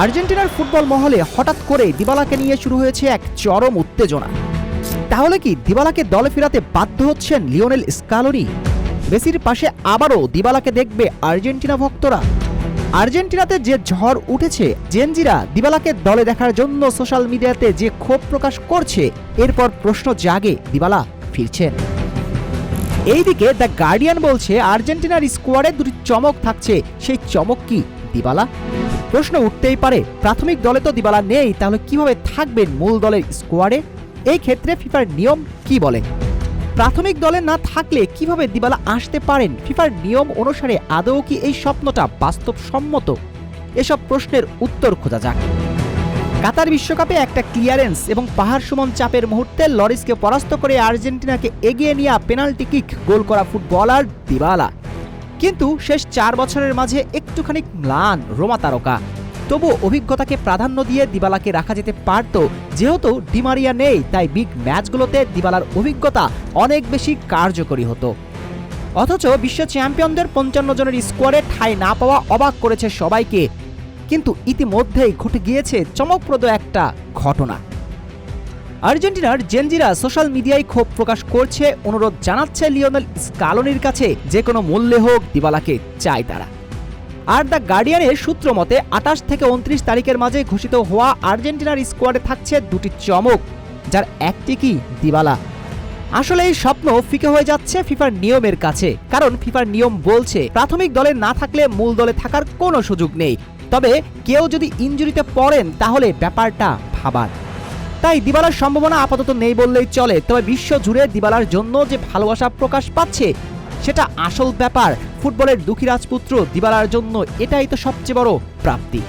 আর্জেন্টিনার ফুটবল মহলে হঠাৎ করে দিবালাকে নিয়ে শুরু হয়েছে এক চরম উত্তেজনা। তাহলে কি দিবালাকে দলে ফেরাতে বাধ্য হচ্ছেন লিওনেল স্কালোনি? মেসির পাশে আবারও দিবালাকে দেখবে আর্জেন্টিনা ভক্তরা। আর্জেন্টিনাতে যে ঝড় উঠেছে, জেনজিরা দিবালাকে দলে দেখার জন্য সোশ্যাল মিডিয়াতে যে ক্ষোভ প্রকাশ করছে, এরপর প্রশ্ন জাগে দিবালা ফিরছেন। এইদিকে দ্য গার্ডিয়ান বলছে আর্জেন্টিনার স্কোয়াডে দুটি চমক থাকছে। সেই চমক কি দিবালা? প্রশ্ন উঠতেই পারে, প্রাথমিক দলে তো দিবালা নেই, তাহলে কিভাবে থাকবেন মূল দলের স্কোয়াডে? এই ক্ষেত্রে ফিফার নিয়ম কি বলে? প্রাথমিক দলে না থাকলে কিভাবে দিবালা আসতে পারেন? ফিফার নিয়ম অনুসারে আদৌ কি এই স্বপ্নটা বাস্তবসম্মত? এসব প্রশ্নের উত্তর খোঁজা যাক। কাতার বিশ্বকাপে একটা ক্লিয়ারেন্স এবং পাহাড় সমান চাপের মুহূর্তে লরিসকে পরাস্ত করে আর্জেন্টিনাকে এগিয়ে নিয়ে পেনাল্টি কিক গোল করা ফুটবলার দিবালা। কিন্তু শেষ 4 বছরের মাঝে একটুখানি ম্লান রোমা তারকা। তবু অভিজ্ঞতাকে প্রাধান্য দিয়ে দিবালাকে রাখা যেতে পারত। যেহেতু ডিমারিয়া নেই, তাই বিগ ম্যাচগুলোতে দিবালার অভিজ্ঞতা অনেক বেশি কার্যকরী হতো। অথচ বিশ্ব চ্যাম্পিয়নদের 55 জনের স্কোয়াডে ঠাঁই না পাওয়া অবাক করেছে সবাইকে। কিন্তু ইতিমধ্যেই ঘটে গিয়েছে চমকপ্রদ একটা ঘটনা। আর্জেন্টিনার জেনজিরা সোশ্যাল মিডিয়ায় ক্ষোভ প্রকাশ করছে, অনুরোধ জানাচ্ছে লিওনেল স্কালোনির কাছে যে কোনো মূল্যে হোক দিবালাকে চায় তারা। আর দ্য গার্ডিয়ানের সূত্র মতে 28 থেকে 29 তারিখের মাঝে ঘোষিত হওয়া আর্জেন্টিনার স্কোয়াডে থাকছে দুটি চমক, যার একটি কি দিবালা। আসলে এই স্বপ্ন ফিকে হয়ে যাচ্ছে ফিফার নিয়মের কাছে, কারণ ফিফার নিয়ম বলছে প্রাথমিক দলে না থাকলে মূল দলে থাকার কোনো সুযোগ নেই। তবে কেউ যদি ইনজুরিতে পড়েন তাহলে ব্যাপারটা ভাবার। তাই দিবালার সম্ভাবনা আপাতত নেই বললেই চলে। তবে বিশ্ব জুড়ে দিবালার জন্য যে ভালোবাসা প্রকাশ পাচ্ছে সেটা আসল ব্যাপার। ফুটবলের দুঃখী রাজপুত্র দিবালার জন্য এটাই তো সবচেয়ে বড় প্রাপ্তি।